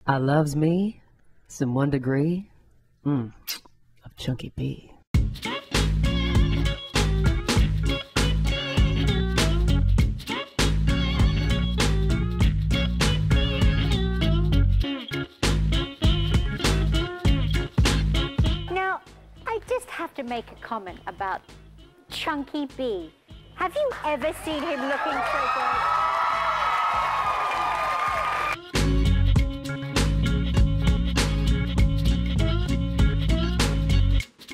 I loves me some 1 degree of Chunky B. Now, I just have to make a comment about Chunky B. Have you ever seen him looking so good?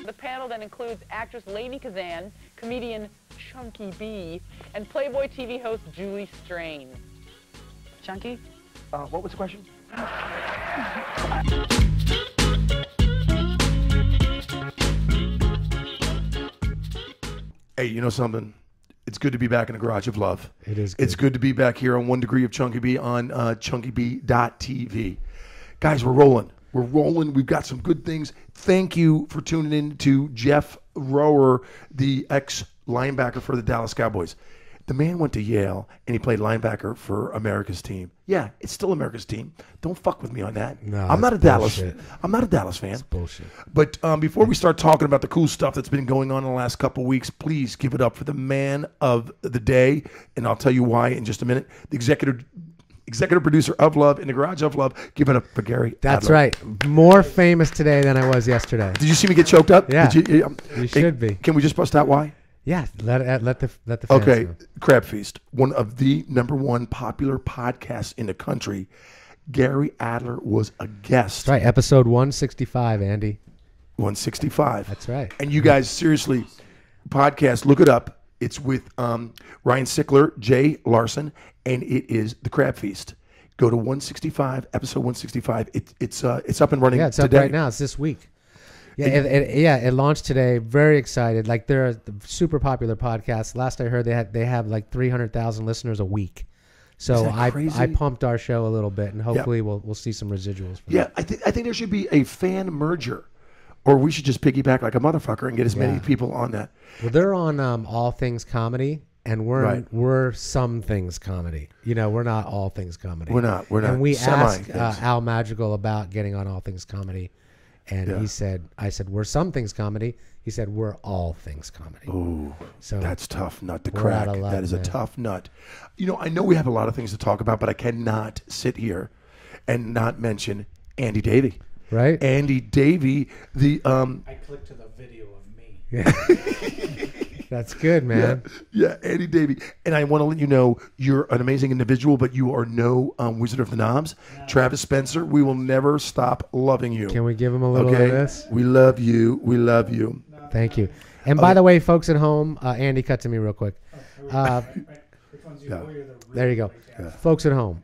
The panel then includes actress Lady Kazan, comedian Chunky B, and Playboy TV host Julie Strain. Chunky? What was the question? Hey, you know something? It's good to be back in the Garage of Love. It is good. It's good to be back here on 1 Degree of Chunky B on chunkyb.tv. Guys, we're rolling. We're rolling. We've got some good things. Thank you for tuning in to Jeff Rower, the ex-linebacker for the Dallas Cowboys. The man went to Yale, and he played linebacker for America's team. Yeah, it's still America's team. Don't fuck with me on that. No, I'm not a bullshit. I'm not a Dallas fan. That's bullshit. But before we start talking about the cool stuff that's been going on in the last couple of weeks, please give it up for the man of the day, and I'll tell you why in just a minute. The executive producer of Love in the Garage of Love. Give it up for Gary. That's Adler. right. More famous today than I was yesterday. Did you see me get choked up? Yeah. Did you should be. Can we just bust out why? Yeah, let the fans Okay, know. Crab Feast, one of the #1 popular podcasts in the country. Gary Adler was a guest. That's right, episode 165, Andy. 165. That's right. And you guys, seriously, podcast, look it up. It's with Ryan Sickler, Jay Larson, and it is the Crab Feast. Go to 165, episode 165. It's up and running. Yeah, it's today. up right now. It's this week. Yeah, it launched today. Very excited. Like they're a super popular podcast. Last I heard, they have like 300,000 listeners a week. So I pumped our show a little bit, and hopefully we'll see some residuals. From Yeah, I think there should be a fan merger, or we should just piggyback like a motherfucker and get as many people on that. Well, they're on All Things Comedy, and we're Some Things Comedy. You know, we're not All Things Comedy. We're not. And we asked Al Madrigal about getting on All Things Comedy. And he said, I said, we're Some Things Comedy. He said, we're All Things Comedy. Ooh, so that's tough nut to crack. That is a tough nut. You know, I know we have a lot of things to talk about, but I cannot sit here and not mention Andy Davey. Right? Andy Davey, I clicked to the video of me. Yeah. That's good, man. Yeah, Andy Davey. And I want to let you know you're an amazing individual, but you are no Wizard of the Knobs. No. Travis Spencer, we will never stop loving you. Can we give him a little of this? We love you. We love you. Thank you. And by the way, folks at home, Andy, cut to me real quick. There you go. Yeah. Folks at home,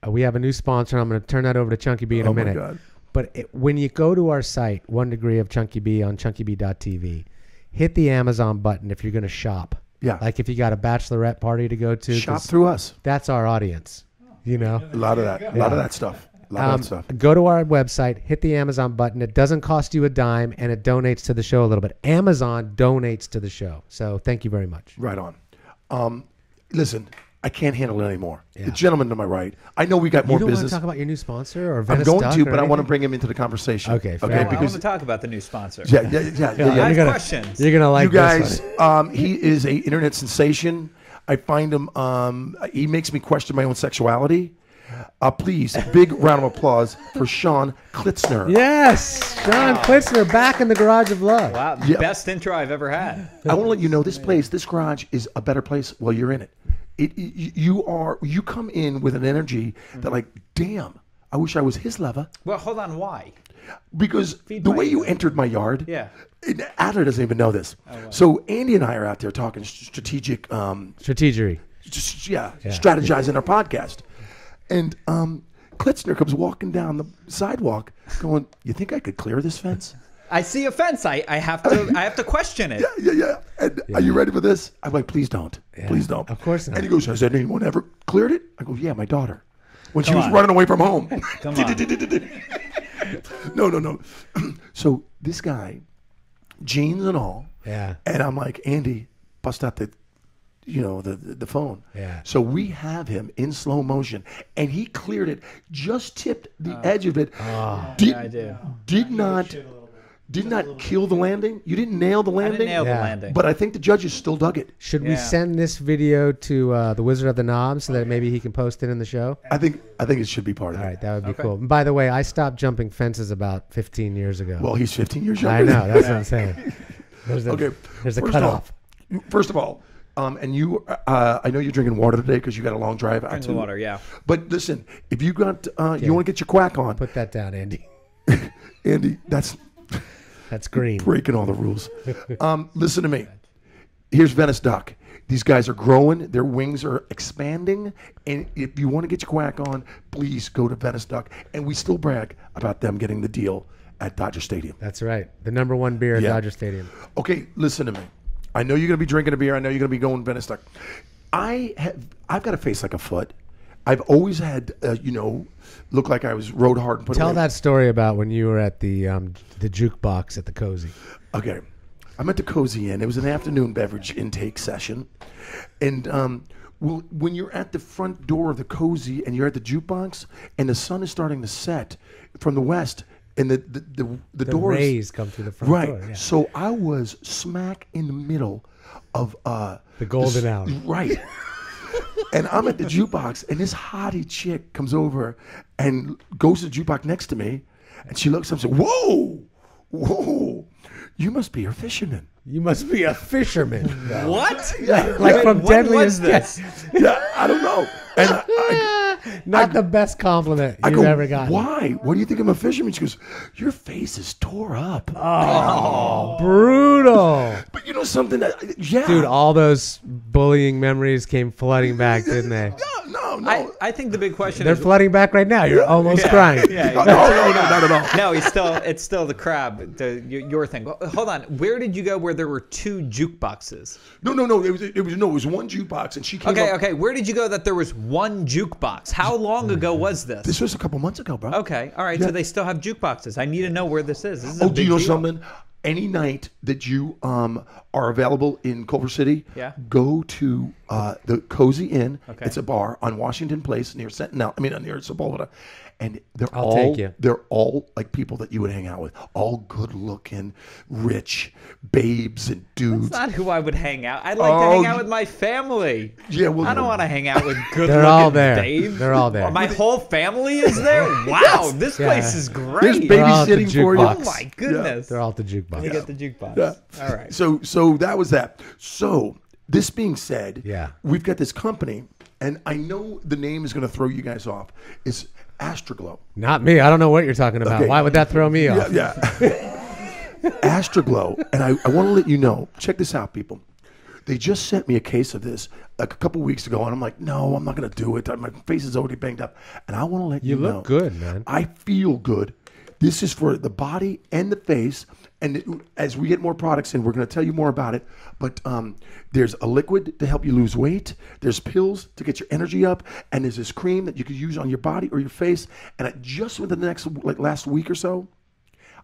we have a new sponsor. I'm going to turn that over to Chunky B in a minute. My God. But when you go to our site, 1 Degree of Chunky B on chunkyb.tv, hit the Amazon button if you're going to shop. Yeah. Like if you got a bachelorette party to go to. Shop through us. That's our audience. You know? A lot of that. A lot of that stuff. Go to our website, hit the Amazon button. It doesn't cost you a dime, and it donates to the show a little bit. Amazon donates to the show. So thank you very much. Right on. Listen, I can't handle it anymore. Yeah. The gentleman to my right. I know we got more business. You don't want to talk about your new sponsor or I'm going to, but I want to bring him into the conversation. Okay. Because I want to talk about the new sponsor. Yeah. I have questions. You're gonna like you guys. This one. He is a internet sensation. I find him. He makes me question my own sexuality. Please, big round of applause for Sean Klitzner. Yes, Sean Klitzner back in the Garage of Love. Wow, best intro I've ever had. I want to let you know this garage is a better place while you're in it. You come in with an energy that like, damn, I wish I was his lover. Well, hold on, why? Because the way you entered my yard, Adler doesn't even know this. Oh, wow. So Andy and I are out there talking strategic, strategery, strategizing our podcast, and Klitzner comes walking down the sidewalk, going, "You think I could clear this fence?" I see a fence. I have to question it. Yeah. And are you ready for this? I'm like, please don't. Yeah. Please don't. Of course not. And he goes, has anyone ever cleared it? I go, yeah, my daughter. When she was running away from home. Come on. No. So this guy, jeans and all. Yeah. And I'm like, Andy, bust out the the phone. Yeah. So we have him in slow motion, and he cleared it, just tipped the edge of it. Did not kill the landing. You didn't nail the landing. I didn't nail the landing. But I think the judges still dug it. Should we send this video to the Wizard of the Knob so that maybe he can post it in the show? I think it should be part of it. All right, that would be cool. And by the way, I stopped jumping fences about 15 years ago. Well, he's 15 years younger. I know. That's what I'm saying. There's a cutoff. First of all, and you, I know you're drinking water today because you got a long drive out. Drinking water, yeah. But listen, if you got, you want to get your quack on. Put that down, Andy. Andy, that's green. Breaking all the rules. Listen to me. Here's Venice Duck. These guys are growing. Their wings are expanding. And if you want to get your quack on, please go to Venice Duck. And we still brag about them getting the deal at Dodger Stadium. That's right. The #1 beer at Dodger Stadium. Okay, listen to me. I know you're going to be drinking a beer. I know you're going to be going Venice Duck. I've got a face like a foot. I've always had, look like I was rode hard and put Tell away. that story about when you were at the Jukebox at the Cozy. Okay. I'm at the Cozy Inn. It was an afternoon beverage intake session. And when you're at the front door of the Cozy and you're at the Jukebox and the sun is starting to set from the west and the doors, rays come through the front door. Yeah. So I was smack in the middle of the golden hour. Right. And I'm at the Jukebox, and this hottie chick comes over and goes to the Jukebox next to me, and she looks up and says, whoa, you must be a fisherman. You must be a fisherman. What? Yeah. Like from When Deadliest was this? Yeah, I don't know. And Not the best compliment you've ever gotten. Why? What do you think I'm a fisherman? She goes, your face is tore up. Oh, brutal. But you know something? Dude, all those bullying memories came flooding back, didn't they? No. I think the big question They're is... flooding back right now. You're almost crying. Yeah, No, not at all. No, it's still the crab, your thing. Well, hold on. Where did you go where there were 2 jukeboxes? No. It was one jukebox, and she came up. Okay. Where did you go that there was one jukebox? How long ago was this? This was a couple months ago, bro. Okay, all right. Yeah. So they still have jukeboxes. I need to know where this is. This is a Oh, big do you know deal. something? Any night that you are available in Culver City, go to the Cozy Inn. Okay. It's a bar on Washington Place near Sentinel. near Sepulveda. And I'll take you. they're all like people that you would hang out with. All good looking, rich babes and dudes. That's not who I would hang out. I'd like to hang out with my family. Yeah, well, I don't want to hang out with good They're looking all there. babes. They're all there. My whole family is there? Wow, this place is There's great. They're all at the babysitting for you. jukebox. Oh my goodness. They're all at the Jukebox. Let me get the jukebox. Yeah. All right. So that was that. So this being said, Yeah. we've got this company, and I know the name is going to throw you guys off. It's Astro Glow. Not me. I don't know what you're talking about. Okay. Why would that throw me off? Yeah. Astro Glow, and I want to let you know. Check this out, people. They just sent me a case of this like a couple weeks ago, and I'm like, no, I'm not going to do it. My face is already banged up, and I want to let you know. You look good, man. I feel good. This is for the body and the face. And as we get more products in, we're going to tell you more about it. But there's a liquid to help you lose weight. There's pills to get your energy up. And there's this cream that you can use on your body or your face. And just within the next, last week or so,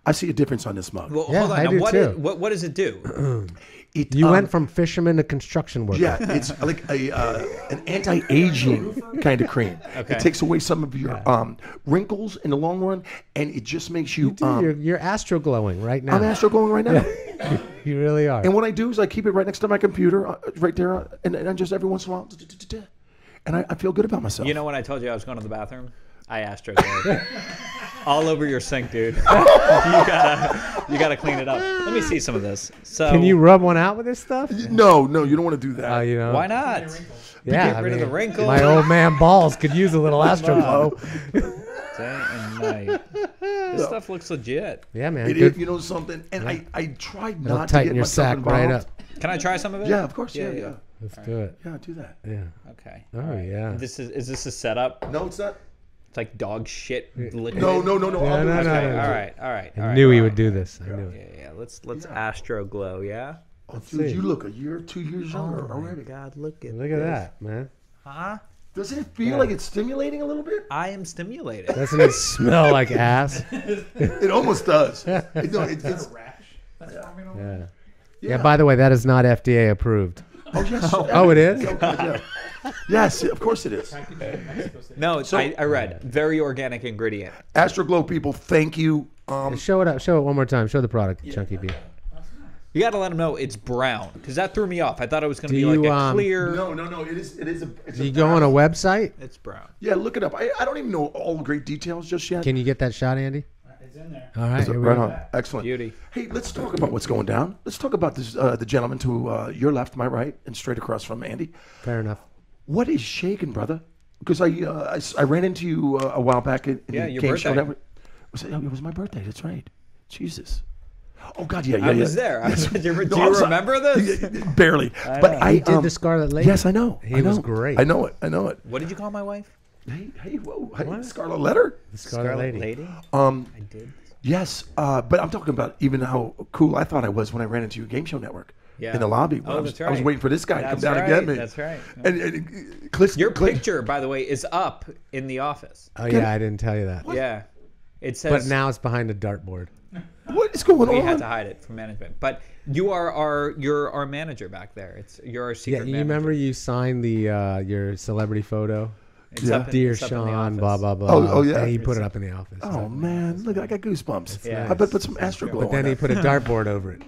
I see a difference on this mug. Well, Yeah, hold on. I Now, do what, too. what does it do? You went from fisherman to construction worker. Yeah, it's like an anti-aging kind of cream. Okay. It takes away some of your wrinkles in the long run, and it just makes you. You're astro glowing right now. I'm Astro Glowing right now. You really are. And what I do is I keep it right next to my computer, right there, and I just every once in a while, and I feel good about myself. You know when I told you I was going to the bathroom? I Astro Glow. All over your sink, dude. you gotta clean it up. Let me see some of this. So Can you rub one out with this stuff? No, you don't want to do that. You know. why not? Yeah, Get rid of the wrinkles. My old man balls could use a little astro glow. Day and night. This stuff looks legit. Yeah, man. It Good. is, you know something, and I tried It'll not to tighten get your myself sack involved. right up. Can I try some of it? Yeah, of course. Yeah. Let's do it. Yeah, do that. Yeah. Okay. Oh yeah. Is this a setup? No, it's not. It's like dog shit liquid. No. No, Okay. no. All right. I knew he would do this. I knew it. Yeah. Let's Astro Glow. Yeah. Oh, dude, you look a year, 2 years younger already. God, look at Look at that, man. Huh? Doesn't it feel like it's stimulating a little bit? I am stimulated. Doesn't it smell like ass? It almost does. It's Yeah. Yeah. By the way, that is not FDA approved. Oh yes. Oh, it is? Oh, God, yeah. Yes, of course it is. No, I read very organic ingredient. Astro Glow people, thank you. Show it up. Show it one more time. Show the product, Chunky B. You got to let them know it's brown because that threw me off. I thought it was going to be Do like you, a clear. No. It is. It's Do you go on a website? It's brown. Yeah, look it up. I don't even know all the great details just yet. Can you get that shot, Andy? It's in there. All right. Here we Right go. on. Excellent. Beauty. Hey, let's talk about what's going down. Let's talk about this. The gentleman to your left, my right, and straight across from Andy. Fair enough. What is shaking, brother? Because I ran into you a while back in Yeah, the your game birthday. show. It was my birthday. That's right. Jesus. Oh God, yeah. I was there. Do you remember this? Barely. But He did the Scarlet Lady. Yes, I know. He was great. I know it. What did you call my wife? Hey, whoa. Hey, Scarlet Letter? The Scarlet Lady. I did. Yes, but I'm talking about even how cool I thought I was when I ran into you Game Show Network in the lobby. Oh, That's right. I was waiting for this guy to come That's down right. and get me. That's right. And Klitzner, Your picture, by the way, is up in the office. Oh, yeah. I didn't tell you that. Yeah. It says. But now it's behind a dartboard. What is going we on? had to hide it from management. But you're our manager back there. You're our Yeah, secret you manager. remember you signed the your celebrity photo? It's up in- Dear it's up in the Sean, office. blah, blah, blah. Oh, yeah. And he put it up in the office. Oh man, look, I got goosebumps. Yeah. I bet put some Astro Glow But then on he that. put a dartboard over it.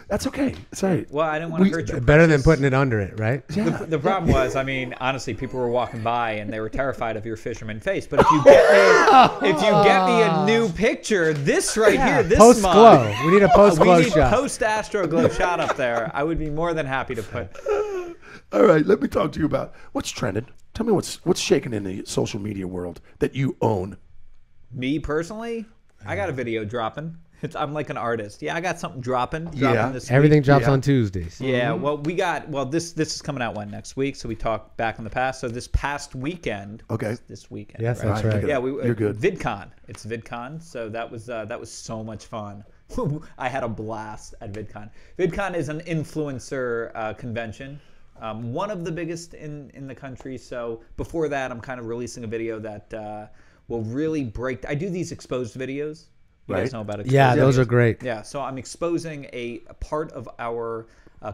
That's okay. It's all right. Well, I didn't want to hurt your Better than precious- putting it under it, right? Yeah. The problem was, I mean, honestly, people were walking by and they were terrified of your fisherman face. But if you get me a new picture, this right here, this Post mug, glow. We need a post glow we need shot. post Astro Glow shot up there. I would be more than happy to put. All right, let me talk to you about what's trending. Tell me what's shaking in the social media world that you own. Me personally, I got a video dropping. I'm like an artist. Yeah, I got something dropping Yeah. this week. Everything drops Yeah. on Tuesdays. Yeah, well, this is coming out next week, so we talk back in the past. So this past weekend. Okay. This weekend. Yes, that's Right. right. Yeah, You're good. VidCon. It's VidCon, so that was so much fun. I had a blast at VidCon. VidCon is an influencer convention, one of the biggest in the country. So before that, I'm kind of releasing a video that will really break. I do these exposed videos. You guys Right. know about it? Yeah, those are great. Yeah, so I'm exposing a part of our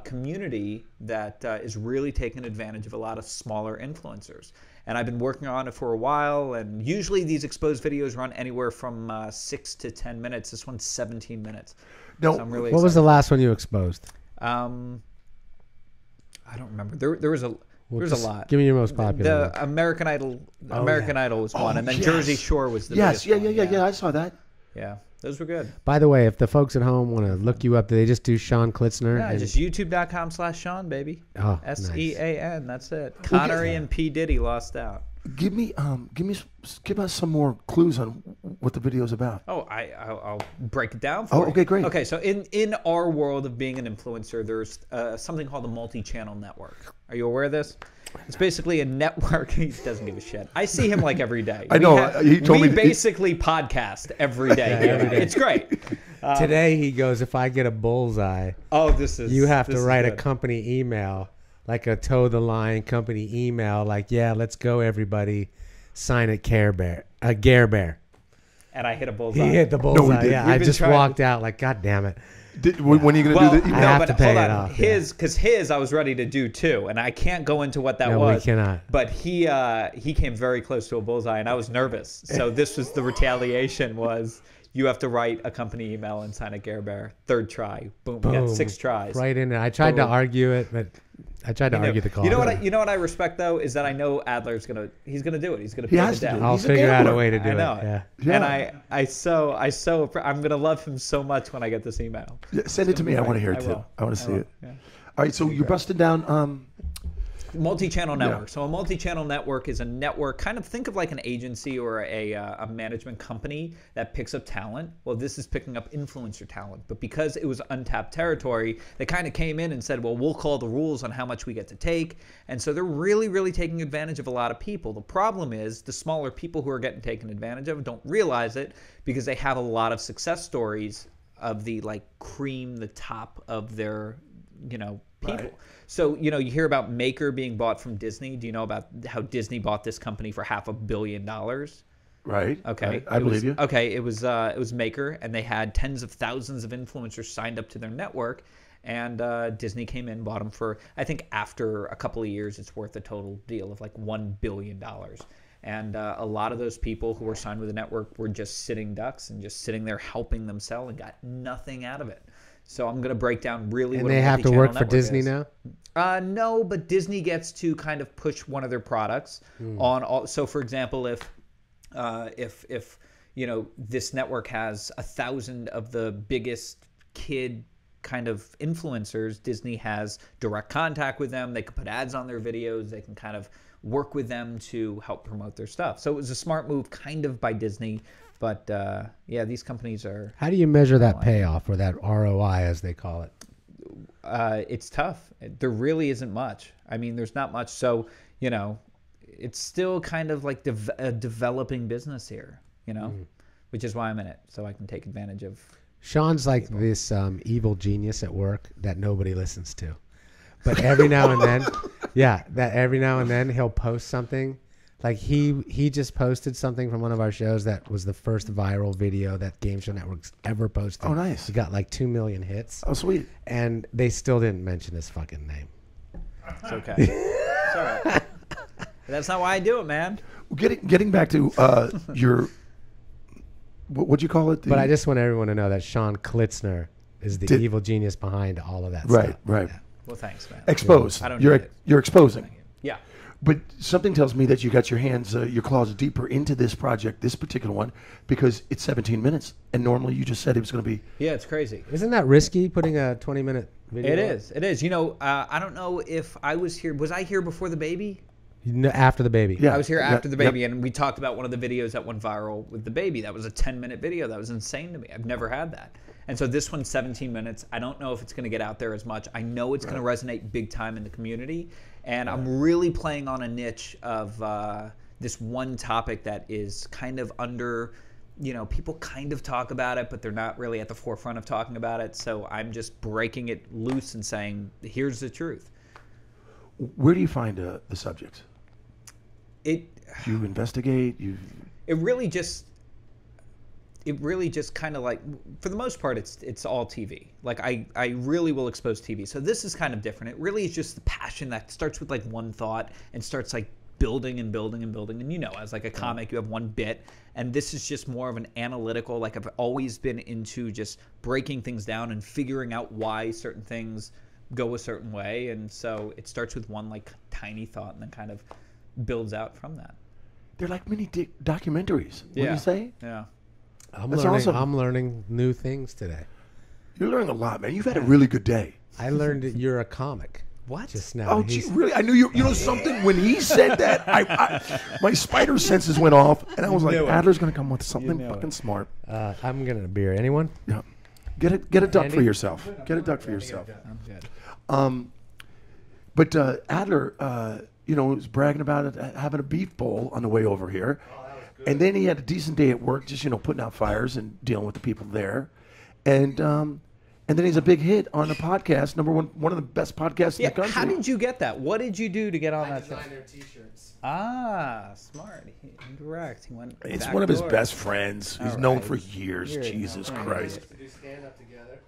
community that is really taking advantage of a lot of smaller influencers. And I've been working on it for a while, and usually these exposed videos run anywhere from 6 to 10 minutes. This one's 17 minutes. No, So I'm really What was the last one you exposed? I don't remember. There was a Just lot. Give me your most popular one. The American Idol. American Idol was one, and then yes. Jersey Shore was the Yes, biggest yeah, one. I saw that. Yeah, those were good. By the way, if the folks at home want to look you up, do they just do Sean Klitzner? Yeah, and- just youtube.com/Sean, baby. Oh, SEAN. That's it. Connery and P Diddy lost out. Give us some more clues on what the video's about. Oh, I'll break it down for Oh, you. okay, great. Okay, so in our world of being an influencer, there's something called a multi-channel network. Are you aware of this? It's basically a network. He doesn't give a shit. I see him like every day. I know, he told we me- basically podcast every day. here. every day. It's great. Today he goes, if I get a bullseye, Oh, this is. you have to this is write a good. company email, like a toe the line company email, like, yeah, let's go everybody, sign it Care Bear, Gare Bear. And I hit a bullseye. He hit the bullseye. didn't. Yeah, We've I been just trying- walked out like, God damn it. When are you going to Well, do the I email? have but to pay hold it on. off, Because I was ready to do too, and I can't go into what that No, we was. cannot. But he came very close to a bullseye, and I was nervous. So this was the retaliation: was you have to write a company email and sign a Gare Bear. Third try, boom. We got Boom. 6 tries. Right in there. I tried to Boom. argue it, but I tried to argue the call. You know what I respect though is that I know Adler's gonna do it. He's gonna He pay has the to debt. do it. I'll He's a figure out a gambler. way to do I know it. it. Yeah. And I'm gonna love him so much when I get this email. Yeah, send it to me. I want to hear it I too. will. I want to see will, it. yeah. All right, so you're busting down. Multi-channel network. So a multi-channel network is a network. Kind of think of like an agency or a management company that picks up talent. Well, this is picking up influencer talent, but because it was untapped territory, they kind of came in and said, "Well, we'll call the rules on how much we get to take." And so they're really, really taking advantage of a lot of people. The problem is the smaller people who are getting taken advantage of don't realize it because they have a lot of success stories of the like cream, the top of their people. Right. So, you hear about Maker being bought from Disney. Do you know about how Disney bought this company for $500 million? Right. Okay. I believe you. Okay. It was Maker, and they had tens of thousands of influencers signed up to their network. And Disney came in, bought them for, I think after a couple of years, it's worth a total deal of like $1 billion. And a lot of those people who were signed with the network were just sitting ducks and just sitting there helping them sell and got nothing out of it. So I'm going to break down really what a have to multi-channel work for network Disney is. now? No, but Disney gets to kind of push one of their products on all. So, for example, if you know, this network has 1,000 of the biggest kid kind of influencers, Disney has direct contact with them. They can put ads on their videos. They can kind of work with them to help promote their stuff. So it was a smart move kind of by Disney. But yeah, these companies are... How do you measure that payoff, or that ROI as they call it? It's tough. There really isn't much. I mean, there's not much. So, you know, it's still kind of like a developing business here, you know, which is why I'm in it, so I can take advantage of... Sean's like this evil genius at work that nobody listens to. But every now and then, every now and then he'll post something. Like he just posted something from one of our shows that was the first viral video that Game Show Network's ever posted. Oh, nice. He got like 2 million hits. Oh, sweet. And they still didn't mention his fucking name. It's okay. It's all right. That's not why I do it, man. Getting back to your... What'd you call it? But I just want everyone to know that Sean Klitzner is the evil genius behind all of that stuff. Right. Yeah. Well, thanks, man. Expose. I don't You're need it. you're exposing. Yeah. But something tells me that you got your hands, your claws deeper into this project, this particular one, because it's 17 minutes, and normally you just said it was going to be. Yeah, it's crazy. Isn't that risky, putting a 20-minute video? It is. It is. You know, I don't know if I was here. Was I here before the baby? No, after the baby. Yeah. I was here after the baby, and we talked about one of the videos that went viral with the baby. That was a 10-minute video. That was insane to me. I've never had that. And so this one's 17 minutes. I don't know if it's going to get out there as much. I know it's going to resonate big time in the community. And I'm really playing on a niche of this one topic that is kind of under, you know, people kind of talk about it, but they're not really at the forefront of talking about it. So I'm just breaking it loose and saying, here's the truth. Where do you find the subjects? You investigate. It really just kind of like, for the most part, it's all TV. Like I really will expose TV. So this is kind of different. It really is just the passion that starts with like one thought and starts like building and building and building. And you know, as like a comic, you have one bit, and this is just more of an analytical. Like I've always been into just breaking things down and figuring out why certain things go a certain way. And so it starts with one like tiny thought and then kind of builds out from that. They're like mini documentaries. What do you say? Yeah. I'm learning new things today. You're learning a lot, man. You've had a really good day. I learned that you're a comic. What? Just now. Oh, gee, really? I knew you. You know something? When he said that, I my spider senses went off, and I was like, Adler's going to come with something fucking smart. I'm getting a beer. Anyone? Yeah. Get a duck for yourself. Get a duck for yourself. I'm good. But Adler, you know, was bragging about it, having a beef bowl on the way over here. And then he had a decent day at work, just, you know, putting out fires and dealing with the people there. And then he's a big hit on the podcast, one of the best podcasts in the country. How did you get that? What did you do to get on that thing? Designer t-shirts. Ah, smart. Indirect. He went It's back one of his door. best friends. He's All known right. for years. Jesus Christ. Do stand up together.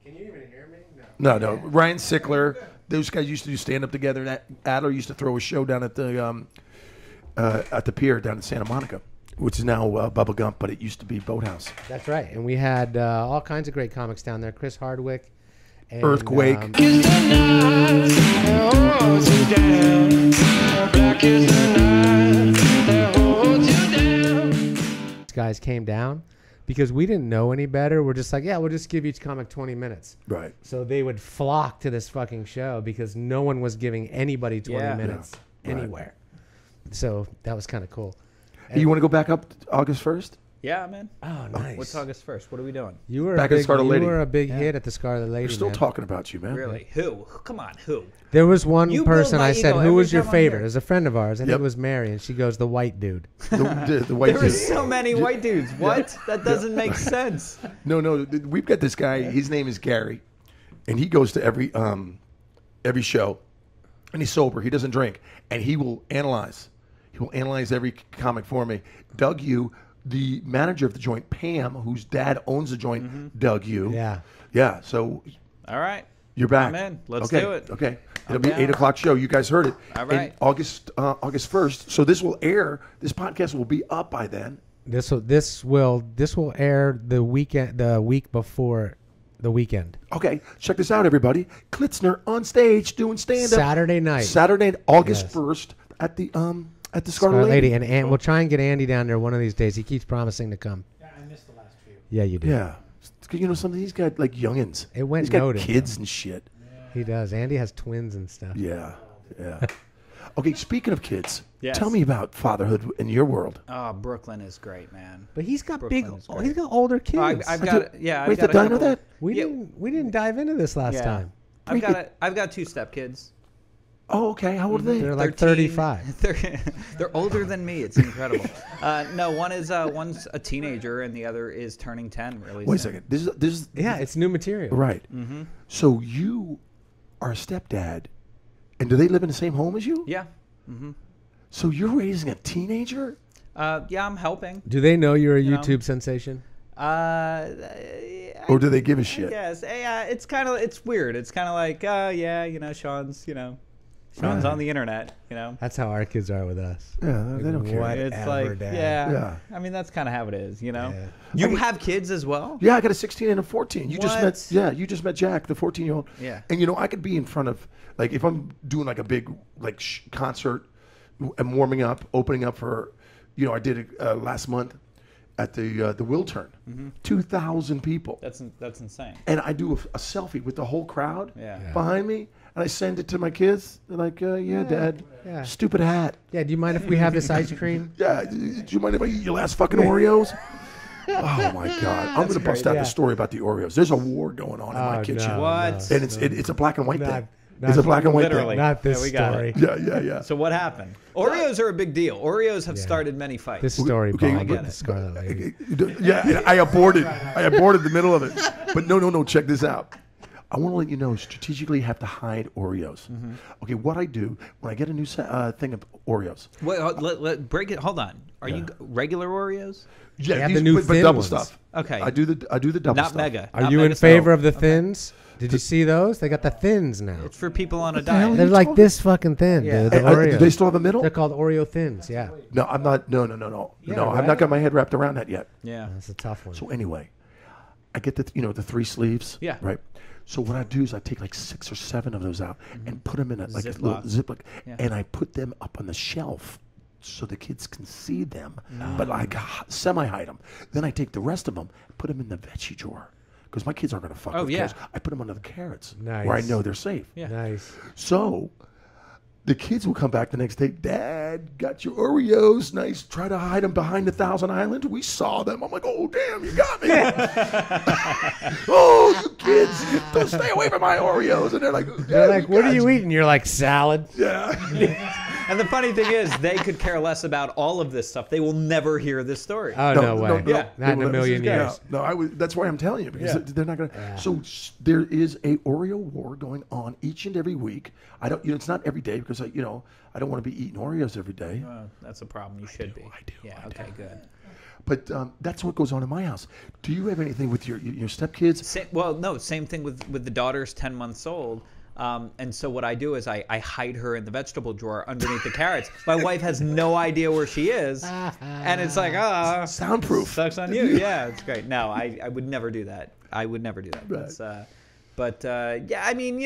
Can you even hear me? No. Ryan Sickler. Those guys used to do stand up together. And Adler used to throw a show down at the pier down in Santa Monica, which is now Bubba Gump, but it used to be Boathouse. That's right. And we had all kinds of great comics down there. Chris Hardwick. And, Earthquake. These guys came down because we didn't know any better. We're just like, yeah, we'll just give each comic 20 minutes. Right. So they would flock to this fucking show because no one was giving anybody 20 minutes anywhere. So that was kind of cool. Hey, you want to go back up August 1st? Yeah, man. Oh, nice. What's August 1st? What are we doing? You were Back a at big, Scarlet Lady. You were a big hit at the Scarlet Lady. We're still man. talking about you, man. Really? Who? Come on, who? There was one You person build my I said, ego who every was your time I'm favorite? here. It was a friend of ours. I think Yep. it was Mary. And she goes, the white dude. The white There were dude. so many white dudes. What? That doesn't make sense. No, we've got this guy. His name is Gary, and he goes to every show, and he's sober. He doesn't drink, and he will analyze. He will analyze every comic for me. Doug Yu, the manager of the joint, Pam, whose dad owns the joint, Doug Yu. Yeah. Yeah. So All right. You're back. I'm in. Let's okay. do it. Okay. It'll I'm be down. 8 o'clock show. You guys heard it. All right. In August 1st. So this will air. This podcast will be up by then. This will air the week before the weekend. Okay. Check this out, everybody. Klitzner on stage doing stand-up. Saturday night. Saturday, August 1st at the Scarlet Lady. And we'll try and get Andy down there one of these days. He keeps promising to come. Yeah, I missed the last few. Yeah, you did. Yeah. You know, some of these got like youngins. It went He's got noted, kids and shit. He does. Andy has twins and stuff. Yeah. Yeah. Okay, speaking of kids, Yes. tell me about fatherhood in your world. Oh, Brooklyn is great, man. But he's got Brooklyn is great. he's got older kids. I've got yeah. Wait, I've got did I a know couple- that? we didn't dive into this last Yeah. time. I've got 2 stepkids. Oh, okay. How old are they? They're like 13. 35. They're older than me. It's incredible. No, one's a teenager and the other is turning 10 really Wait a soon. second. This is Yeah, it's new material. right. So you are a stepdad, and do they live in the same home as you? Yeah. So you're raising a teenager? Yeah, I'm helping. Do they know you're a know. YouTube sensation? Or do they give a shit? Yes. Yeah, it's weird. It's kind of like, yeah, Sean's on the internet, That's how our kids are with us. Yeah, they don't care. Whatever, It's like, Dad. yeah. I mean, that's kind of how it is, Yeah. You have kids as well? Yeah, I got a 16 and a 14. You What? you just met Jack, the 14-year-old. Yeah. And I could be in front of, like, if I'm doing like a big like concert, I'm warming up, opening up for, I did it last month at the Will Turn, 2,000 people. That's insane. And I do a selfie with the whole crowd Yeah. behind me, and I send it to my kids. They're like, yeah, Dad, Yeah. stupid hat. Yeah, do you mind if we have this ice cream? Yeah, do you mind if I eat your last fucking Oreos? Oh my God! I'm gonna bust out yeah. the story about the Oreos. There's a war going on in my Oh, kitchen, no, What? and it's a black and white Not- thing. not- It's a black and white Literally. thing. Not this Yeah, we got story. it. Yeah. So what happened? Oreos are a big deal. Oreos have started many fights. This story, Okay, Bob, I with get the it. Scarlet Lady. Yeah, I aborted the middle of it. But no. Check this out. I want to let you know, strategically have to hide Oreos. Okay, what I do when I get a new thing of Oreos. Wait, let break it. Hold on. Are you regular Oreos? Yeah, They have the new but thin double ones. stuff. Okay. I do the double Not stuff. mega. Are Not you mega in favor stuff. of the thins? Did you see those? They got the thins now. It's for people on a the hell diet. They're you like talking- this fucking thin, Yeah. dude. The Do Oreos. they still have a middle? They're called Oreo thins. Yeah, No, I'm not. No. Yeah, I've right? not got my head wrapped around that yet. Yeah. that's a tough one. So anyway, I get the 3 sleeves. Yeah. Right. So what I do is I take like 6 or 7 of those out and put them in a little Ziploc, Yeah. and I put them up on the shelf so the kids can see them, but I semi-hide them. Then I take the rest of them, put them in the veggie drawer because my kids aren't going to fuck with yeah. carrots. I put them under the carrots Nice. where I know they're safe. Yeah. Nice. So the kids will come back the next day. Dad, got your Oreos. Nice. Try to hide them behind the Thousand Island. We saw them. I'm like, oh, damn, you got me. Oh, you kids, don't stay away from my Oreos. And they're like, They're like, what are you eating? You're like salad. Yeah. And the funny thing is, they could care less about all of this stuff. They will never hear this story. Oh no, way. Yeah. Not in a million years. No, that's why I'm telling you because they're not going to. So there is a Oreo war going on each and every week. I don't. It's not every day because I don't want to be eating Oreos every day. That's a problem. You should be. I do. Yeah. I Okay. do. Good. But that's what goes on in my house. Do you have anything with your stepkids? No. Same thing with the daughter's 10 months old. And so what I do is I hide her in the vegetable drawer underneath the carrots. My wife has no idea where she is, and it's like, Soundproof. sucks on you. Yeah, it's great. No, I would never do that. I would never do that. Right. But yeah, I mean,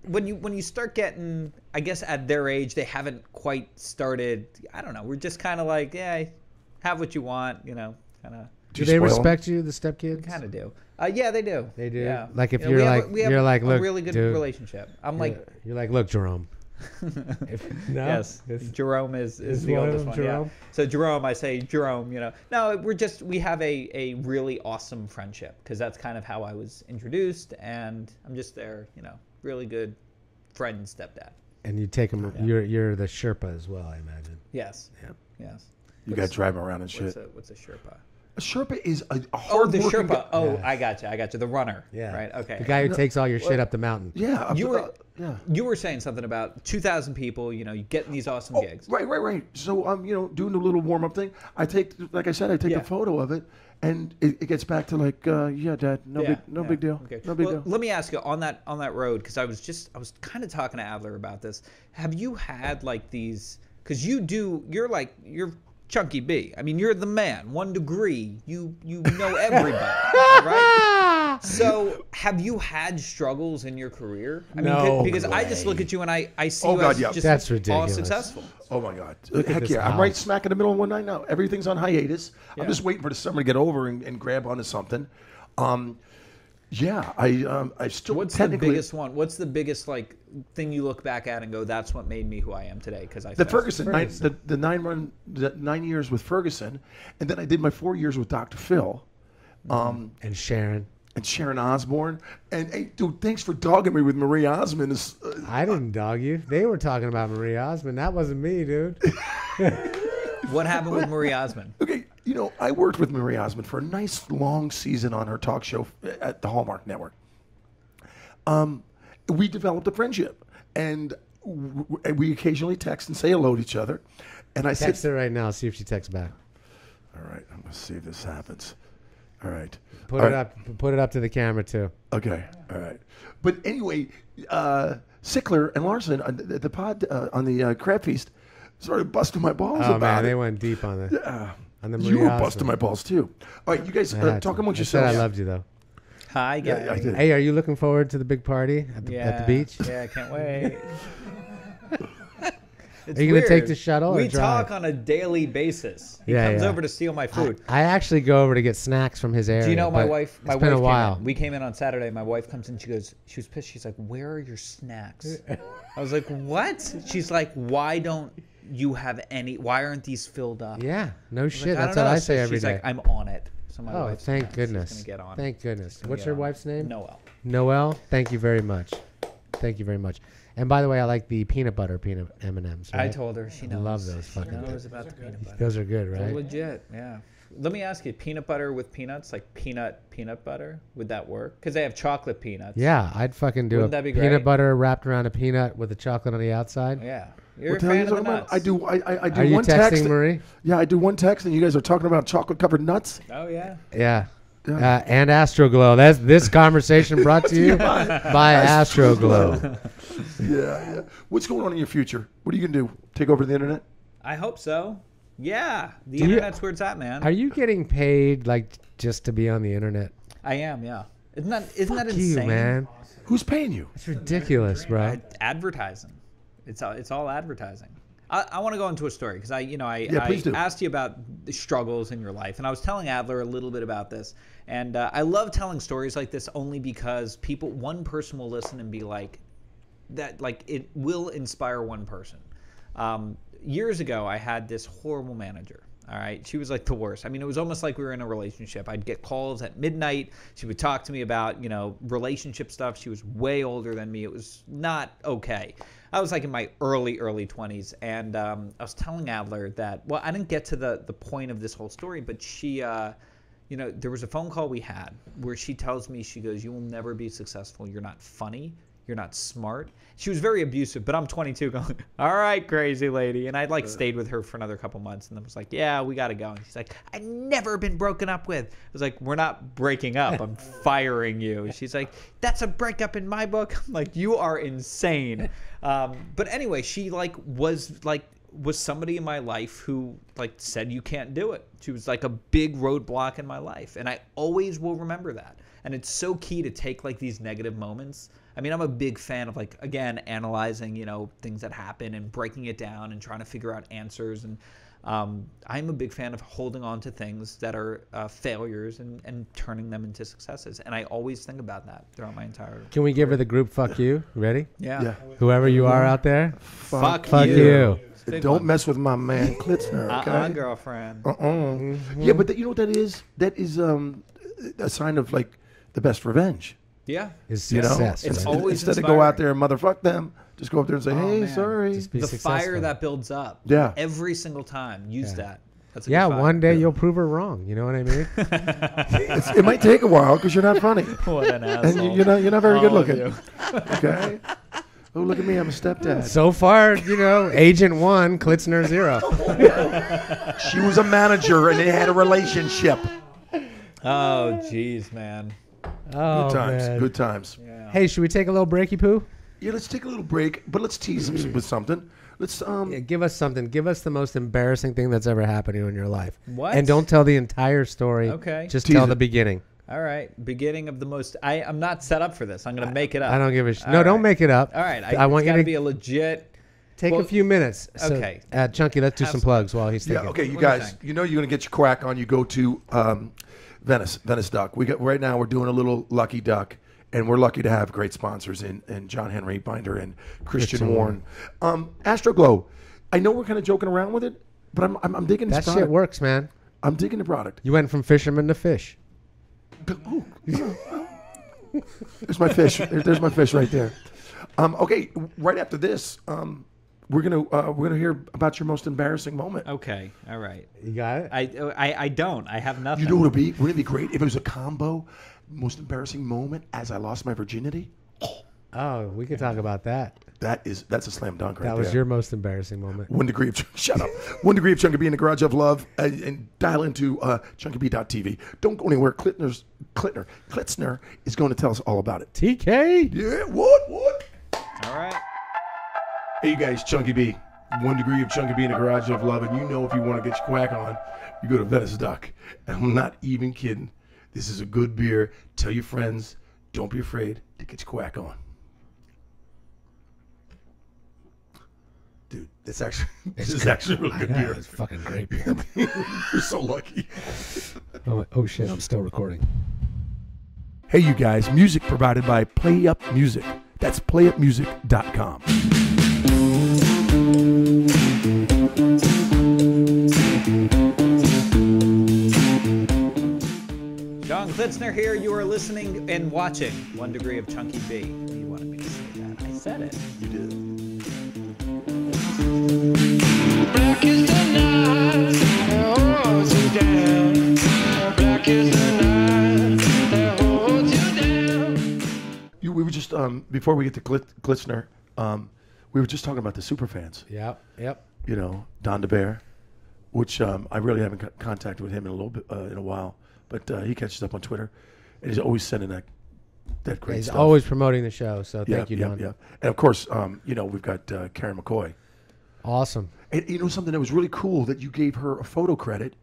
when you start getting, I guess at their age, they haven't quite started. I don't know. We're just kind of like, yeah, have what you want. Kind of. Do they respect you, the stepkids? Kind of do. Yeah, they do. They do? Yeah. Like if You know, you're we have like- a- we have you're like, a "Look, really good dude." relationship. I'm like, You're like, look, Jerome. No? yes, It's- Jerome is is the one of oldest them one. Jerome? Yeah. So Jerome, I say Jerome. No, we have a really awesome friendship because that's kind of how I was introduced, and I'm just their really good friend and stepdad. And you take them. You're the Sherpa as well, I imagine. Yes. Yeah. Yes. You got to drive them around and shit. What's a Sherpa? A Sherpa is a Oh, hard the working Sherpa. guy. Oh, Yeah. I got you. The runner. Yeah. Right. Okay. The guy who takes all your shit up the mountain. Yeah. You were yeah. you were saying something about 2,000 people. You know, you getting these awesome gigs. Right. So I'm, doing a little warm up thing. I take, like I said, I take Yeah. a photo of it, and it gets back to like, yeah, Dad, no big deal, Okay. no big Well, deal. let me ask you on that road, because I was kind of talking to Adler about this. Have you had like these? Because you're Chunky B. I mean, you're the man. 1 degree. You know everybody, right? So, have you had struggles in your career? I mean, No because I just look at you and I see Oh, you God, as yeah. just That's all ridiculous. successful. Oh my God! at Heck this yeah! I'm right house. smack in the middle of one night now. Everything's on hiatus. Yeah. I'm just waiting for the summer to get over and grab onto something. Yeah, I still What's the technically biggest one? What's the biggest like thing you look back at and go, "That's what made me who I am today"? Because I the failed. Ferguson, the 9 years with Ferguson, and then I did my 4 years with Dr. Phil. And Sharon. And Sharon Osbourne. And hey, dude, thanks for dogging me with Marie Osmond. I didn't dog you. They were talking about Marie Osmond. That wasn't me, dude. What happened with Marie Osmond? Okay, I worked with Marie Osmond for a nice long season on her talk show at the Hallmark Network. We developed a friendship, and we occasionally text and say hello to each other. And I Text said, her right now. See if she texts back. "All right, I'm gonna see if this happens." All right, Put All it right. up. Put it up to the camera too. Okay, all right. But anyway, Sickler and Larson at the pod on the Crab Feast started busting my balls Oh about man, it. they went deep on the on the Marie You were Osmond. busting my balls too. All right, you guys I had talk to. amongst I said yourselves. I loved you though. Hi, guys. Yeah, I did. Hey, are you looking forward to the big party at the beach? Yeah, I can't wait. It's Are you gonna take weird. the shuttle or We drive? talk on a daily basis. He Yeah, comes yeah. over to steal my food. I actually go over to get snacks from his area. Do you know my but wife? My It's been wife a while. Came in. We came in on Saturday. My wife comes in. She goes. She was pissed. She's like, "Where are your snacks?" I was like, "What?" She's like, "Why don't you have any? Why aren't these filled up?" Yeah, no I was shit. like, That's don't what know. I say So every she's day. like, "I'm on it." So my Oh, wife's thank yeah, she's goodness. gonna get on. Thank goodness. gonna What's get your on. wife's name? Noelle. Noelle. Thank you very much. Thank you very much. And by the way, I like the peanut butter peanut M&Ms. I Right? told her. She knows. love those She fucking knows things. about the peanut butter. Those are good, They're right? legit. Yeah. Let me ask you, peanut butter with peanuts, like peanut butter, would that work? Because they have chocolate peanuts. Yeah, I'd fucking do Wouldn't that be a peanut great? butter wrapped around a peanut with the chocolate on the outside. Yeah. You're What a the hell are fan you of the talking about? nuts. I do. I do Are you one texting text. Marie? Yeah, I do one text, and you guys are talking about chocolate covered nuts. Oh yeah. Yeah. Yeah. And Astro Glow. That's this conversation brought to you by Astro Glow. Yeah. What's going on in your future? What are you gonna do? Take over the internet? I hope so. Yeah. The Do you- internet's where it's at, man. Are you getting paid like just to be on the internet? I am. Yeah. Isn't that Fuck insane? you, man. Who's paying you? It's ridiculous, bro. Advertising. It's all advertising. I want to go into a story because please do. asked you about the struggles in your life, and I was telling Adler a little bit about this. And I love telling stories like this only because one person will listen and be like, that, like it will inspire one person. Years ago, I had this horrible manager. All right. She was like the worst. I mean, it was almost like we were in a relationship. I'd get calls at midnight. She would talk to me about, relationship stuff. She was way older than me. It was not okay. I was like in my early 20s. And I was telling Adler that, well, I didn't get to the point of this whole story, but she, there was a phone call we had where she tells me, she goes, "You will never be successful. You're not funny. You're not smart." She was very abusive, but I'm 22 going, "All right, crazy lady." And I'd stayed with her for another couple months and then was like, "Yeah, we got to go." And she's like, "I've never been broken up with." I was like, "We're not breaking up. I'm firing you." She's like, "That's a breakup in my book." I'm like, "You are insane." But anyway, she was somebody in my life who said you can't do it. She was like a big roadblock in my life. And I always will remember that. And it's so key to take these negative moments. I mean, I'm a big fan of again, analyzing, things that happen and breaking it down and trying to figure out answers. And I'm a big fan of holding on to things that are failures and turning them into successes. And I always think about that throughout my entire Can we give her the group fuck you? Ready? Yeah. Whoever you are out there, Fuck fuck you. you. Big Don't one. mess with my man Klitzner, okay? Girlfriend. Yeah, but you know what that is? That is a sign of the best revenge. Yeah. Is You know, success. It's right? always instead of go out inspiring. there and motherfuck them, just go up there and say, "Hey, man. sorry." Just be The successful. fire that builds up. Yeah. Every single time. Use Yeah. that. That's a Yeah, good five. one day you'll prove her wrong. You know what I mean? It might take a while because you're not funny. What an And asshole. you're not very good All of looking. you. Okay. Oh, look at me. I'm a stepdad. So far, Agent 1, Klitzner 0. She was a manager and they had a relationship. Oh, jeez, man. Oh, Good times. man. Good times. Yeah. Hey, should we take a little breaky poo? Yeah, let's take a little break, but let's tease them with something. Let's Yeah, give us something. Give us the most embarrassing thing that's ever happened to you in your life. What? And don't tell the entire story. Okay. Just Tease tell it. the beginning. All right. Beginning of the most. I'm not set up for this. I'm going to make it up. I don't give a shit. All No, don't right. make it up. All right. I want you to be a legit. take well, a few minutes. So, okay. Chunky, let's do Have some some- plugs while he's thinking. Yeah, okay, you What do you guys, think? you're going to get your quack on. You go to Venice Duck. Right now we're doing a little Lucky Duck, and we're lucky to have great sponsors in John Henry Binder and Christian Warren. Astro Glow. I know we're kind of joking around with it, but I'm digging this That product. shit works, man. I'm digging the product. You went from fisherman to fish. Ooh. There's my fish. There's my fish right there. Okay, right after this, we're gonna hear about your most embarrassing moment. Okay. All right. You got it? I don't. I have nothing. You know what would it be great if it was a combo? Most embarrassing moment as I lost my virginity. Oh, we could talk about that. That's a slam dunk right there. That was your most embarrassing moment. 1 degree of shut up. 1 degree of Chunky B in the Garage of Love, and dial into chunkyb.tv. Don't go anywhere. Klitzner is going to tell us all about it. TK? Yeah, what? All right. Hey, you guys, Chunky B. 1 degree of Chunky B in the Garage of Love, and you know if you want to get your quack on, you go to Venice Duck. And I'm not even kidding. This is a good beer. Tell your friends. Don't be afraid to get your quack on. Dude, this is actually really good beer. It's fucking great beer. You're so lucky. Oh, shit, I'm still recording. Hey, you guys, music provided by Play Up Music. That's playupmusic.com. John Klitzner here. You are listening and watching 1 degree of Chunky B. You wanted me to say that. I said it. You did. Black is the night that holds you down. Black is the night that holds you down. We were just, before we get to Klitzner, we were just talking about the superfans. Yep. You know, Don DeBear, which I really haven't got contact with him in a little bit, in a while, but he catches up on Twitter, and he's always sending that great He's stuff. always promoting the show, so thank you, Don. Yeah. And of course, we've got Karen McCoy. Awesome. And you know something that was really cool that you gave her a photo credit.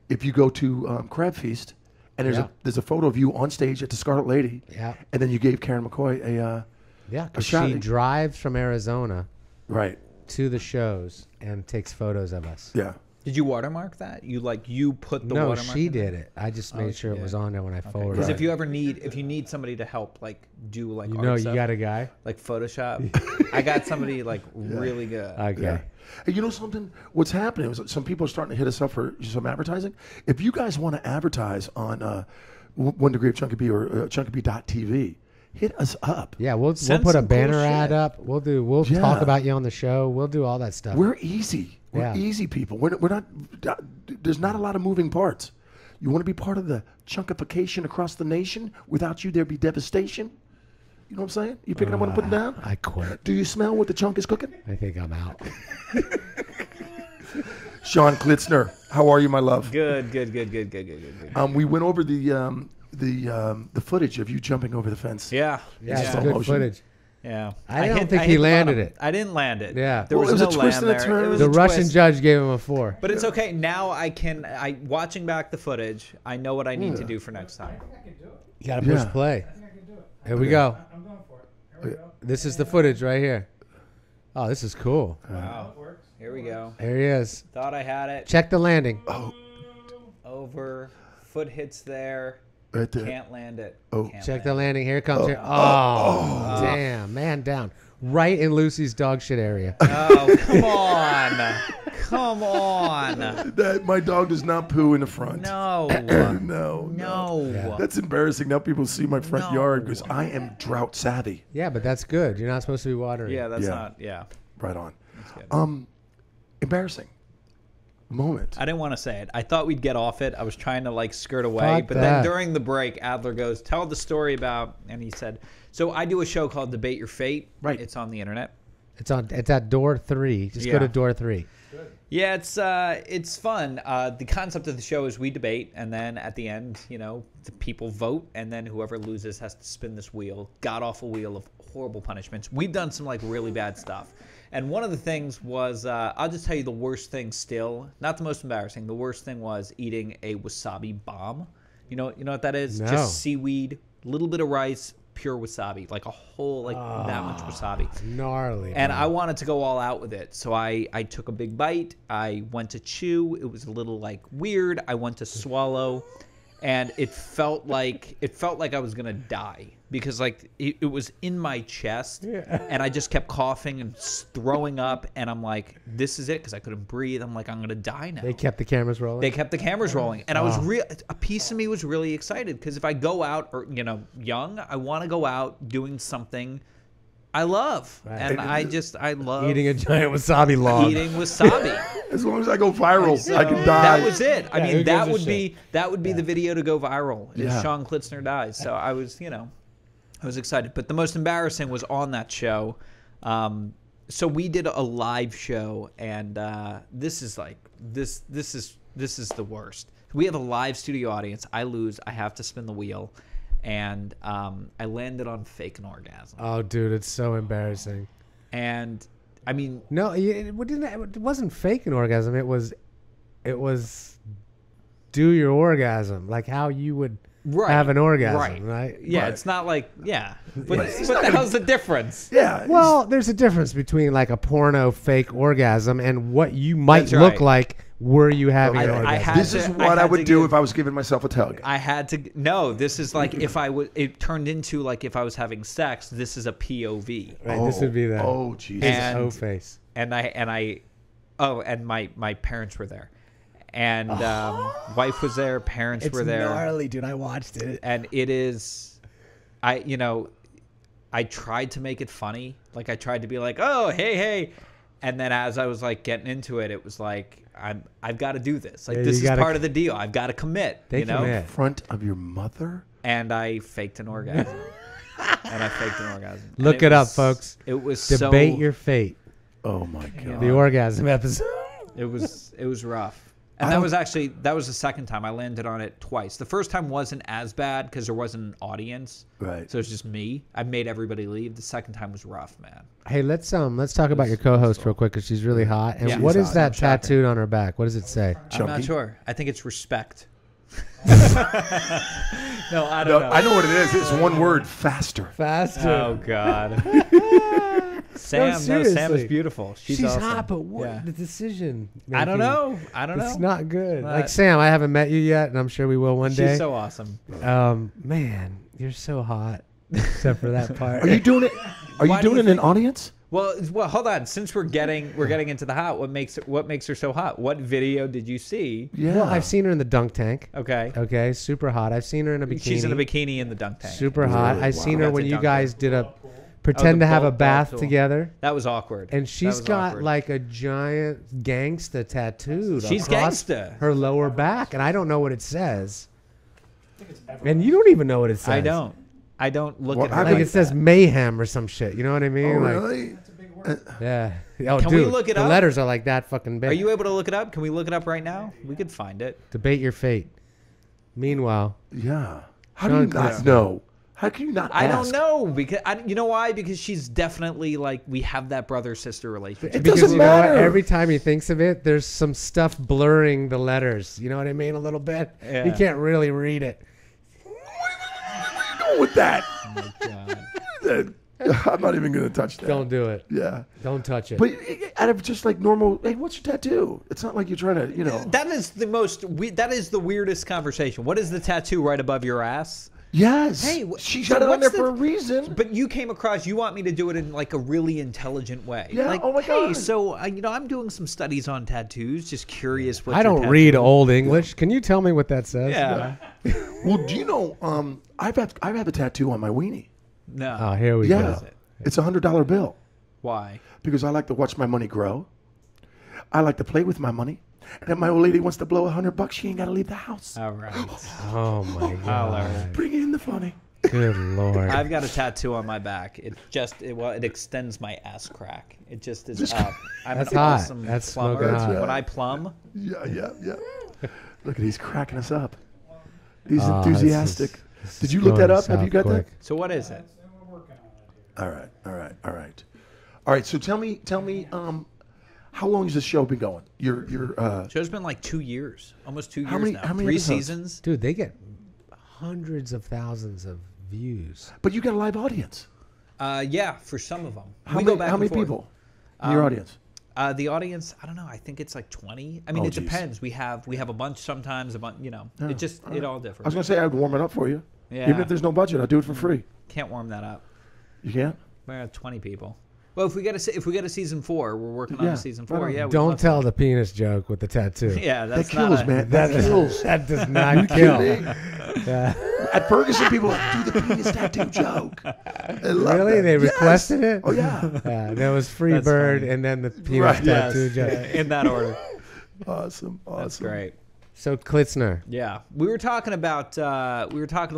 If you go to Crab Feast, and there's a photo of you on stage at the Scarlet Lady. Yeah. And then you gave Karen McCoy a Yeah, a because shot. she drives from Arizona Right. to the shows and takes photos of us. Yeah. Did you watermark that? You put the No, watermark? she in there? did it. I just made sure she it was did. on there when I forwarded Because it. if you need somebody to help, do art You stuff, got a guy? like Photoshop. I got somebody really good. Okay. Yeah. And you know something? What's happening is some people are starting to hit us up for some advertising. If you guys want to advertise on 1 degree of Chunky B or chunkyb.tv, hit us up. Yeah, we'll Send put a some cool banner shit. ad up. We'll Yeah. talk about you on the show. We'll do all that stuff. We're easy. We're Yeah. easy people. We're not. There's not a lot of moving parts. You want to be part of the chunkification across the nation? Without you, there'd be devastation. You know what I'm saying? You picking up what I'm putting down? I quit. Do you smell what the chunk is cooking? I think I'm out. Sean Klitzner, how are you, my love? Good. We went over the footage of you jumping over the fence. Yeah. Yeah, it's slow good motion. footage. Yeah. I don't think hit he the landed bottom. it. I didn't land it. Yeah. There Well, was it no was a twist land and a there. turn. It was The a Russian twist. judge gave him a 4. But it's okay. Now watching back the footage, I know what I need to do for next time. You got to push Yeah. play. Here we go. I'm going for it. Here we go. This is the footage right here. Oh, this is cool. Wow. Here we go. Here he is. Thought I had it. Check the landing. Over. Foot hits there. Right there. Can't land it. Oh. Can't Check land the landing. Here it comes. Here. Oh, damn. Man down. Right in Lucy's dog shit area. Oh, come on. Come on. That my dog does not poo in the front. No. No. That's embarrassing. Now people see my front yard because I am drought savvy. Yeah, but that's good. You're not supposed to be watering. Yeah, that's Yeah. not. Yeah. Right on. That's good. Embarrassing. moment. I didn't want to say it. I thought we'd get off it. I was trying to like skirt away, Fuck but that. then during the break, Adler goes, "Tell the story about," and he said, "So I do a show called Debate Your Fate. Right. It's on the internet. It's at door 3. Just go Yeah. to door 3. Yeah, it's fun. The concept of the show is we debate, and then at the end, the people vote, and then whoever loses has to spin this wheel, god-awful wheel of horrible punishments. We've done some like really bad stuff, and one of the things was I'll just tell you the worst thing. Still, not the most embarrassing. The worst thing was eating a Wasabi Bob. You know what that is? No. Just seaweed, little bit of rice, pure wasabi, like a whole that much wasabi. Gnarly. And man. I wanted to go all out with it. So I took a big bite. I went to chew. It was a little like weird. I went to swallow, and it felt like I was gonna die because like it was in my chest, and I just kept coughing and throwing up, and I'm like, this is it, because I couldn't breathe. I'm like, I'm gonna die now. They kept the cameras rolling. They kept the cameras rolling, and I was a piece of me was really excited because if I go out or young, I want to go out doing something I love, and I love eating a giant wasabi log. eating wasabi. As long as I go viral, So I can die. that was it. I Yeah, who mean, that gives a would be the video to go viral. Is Yeah. Sean Klitzner dies. So I was excited. But the most embarrassing was on that show. So we did a live show, and this is the worst. We have a live studio audience. I lose. I have to spin the wheel, and I landed on fake an orgasm. Oh, dude, it's so embarrassing. And I mean, No, it wasn't fake an orgasm. It was do your orgasm, like how you would have an orgasm, right? Yeah, Right. it's not like But it's what not the gonna- hell's the difference? Yeah. Well, there's a difference between like a porno fake orgasm and what you might That's look right. like were you having an I orgasm. had This is to- what I had would to do give- if I was giving myself a tug. I had to. No, this is like if I would. It turned into like if I was having sex. This is a POV, Right, this would be that. Oh, Jesus. His And- O face. and my parents were there, and wife was there, parents were there, dude. I watched it. and it is, I tried to make it funny, like I tried to be like, oh hey, and then as I was like getting into it, it was like I've got to do this. Like Yeah, this you is gotta- part of the deal. I've got to commit. They you know. commit. In front of your mother? And I faked an orgasm. And Look it up, folks. It was Debate so, your fate. Oh, my God. The orgasm episode. It was rough. And that was the second time I landed on it twice. The first time wasn't as bad because there wasn't an audience. Right. So it's just me. I made everybody leave. The second time was rough, man. Hey, let's talk about your co-host real quick because she's really hot. And Yeah. what She's is hot. that Shocker. tattooed on her back? What does it say? I'm not Chunky? sure. I think it's respect. No, I No, don't know. I know what it is. It's one word, faster. Faster. Oh God. Sam, Sam seriously. is beautiful. She's She's awesome. hot, but what Yeah. the decision? I don't making, know. I don't know. It's not good. But- Like Sam, I haven't met you yet, and I'm sure we will one day. She's so awesome. Man, you're so hot. Except for that part. Are you doing it? Are Why you do doing you it in think- audience? Well, hold on. Since we're getting into the hot, what makes her so hot? What video did you see? Yeah. Well, I've seen her in the dunk tank. Okay. Okay, super hot. I've seen her in a bikini. She's in a bikini in the dunk tank. Super hot. I've seen her That's when a you dunk guys tank. did a pretend the to have a ball bath pool. together. That was awkward. And That she's was got awkward. like a giant gangsta tattooed She's across gangsta. her lower back, and I don't know what it says. And you don't even know what it says. I don't look What at her. I think like it says that. mayhem or some shit. You know what I mean? Oh, Like, really? yeah. Oh, Can we dude, look it the up? letters are like that fucking big. Are you able to look it up? Can we look it up right now? We could find it. Debate your fate. Meanwhile, Yeah. How do you Sean not Klitzner. know? How can you not I ask? don't know because you know why? Because she's definitely like we have that brother-sister relationship. It because doesn't you know what? matter. Every time he thinks of it, there's some stuff blurring the letters. You know what I mean? A little bit. Yeah. You can't really read it. What are you doing with that? Oh my God. I'm not even going to touch that. Don't do it. Yeah. Don't touch it. But out of just like normal, hey, what's your tattoo? It's not like you're trying to, That is that is the weirdest conversation. What is the tattoo right above your ass? Yes. Hey, she so got it on there what's for the- a reason. But you came across. You want me to do it in like a really intelligent way. Yeah, Like, oh my hey, God. so I'm doing some studies on tattoos. Just curious. What I don't read old English. Can you tell me what that says? Yeah. Well, do you know? I've had a tattoo on my weenie. No. Oh, here we Yeah, go. it's $100 bill Why? because I like to watch my money grow. I like to play with my money. And if my old lady wants to blow $100, she ain't got to leave the house. All right. Oh my god. Bring in the funny. Good lord. I've got a tattoo on my back. It extends my ass crack. It just is up. I'm That's an hot. awesome That's plumber. smoking hot. When I plumb, Yeah. Look at he's cracking us up. He's Oh, enthusiastic. this Did is you look that going up? Have you got south quick. so what is it? that? All right. So tell me. How long has this show been going? Show's been like 2 years, almost 2 years How many- now. how many 3 episodes? seasons. Dude, they get hundreds of thousands of views. But you got a live audience. Yeah, for some of them. How We many, go back how and many forth. people in your audience? The audience, I don't know. I think it's like 20. I mean, Oh, it geez. depends. We have a bunch sometimes. A bunch, it all differs. I was gonna say I'd warm it up for you. Yeah. Even if there's no budget, I'll do it for free. Can't warm that up. You can't? We're at 20 people. Well, if we get a season 4, we're working on Yeah, a season right 4. on. Yeah. we'd Don't love to. tell the penis joke with the tattoo. Yeah, That that's kills, not man. That kills. That does not kill. kidding? At Ferguson, people do the penis tattoo joke. I love Really? that. They Yes. requested it? Oh yeah. Yeah, there was Free That's Bird funny. and then the penis Right. tattoo Yes, joke. yeah, in that order. Awesome. That's great. So Klitzner. Yeah, we were talking a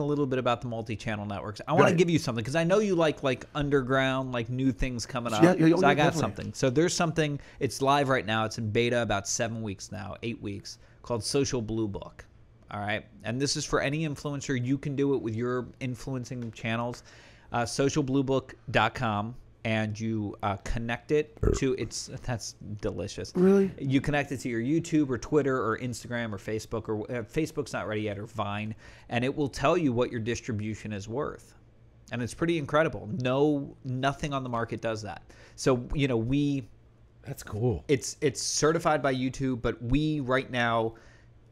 little bit about the multi-channel networks. I want to Right. give you something because I know you like underground, like new things coming up. Yeah, so I got definitely. something. So there's something. It's live right now. It's in beta about 7 weeks now, 8 weeks, called Social Blue Book. All right, and this is for any influencer. You can do it with your influencing channels. Socialbluebook.com. And you connect it to that's delicious. Really? You connect it to your YouTube or Twitter or Instagram or Facebook or Facebook's not ready yet or Vine, and it will tell you what your distribution is worth, and it's pretty incredible. Nothing on the market does that. So That's cool. it's certified by YouTube, but we right now.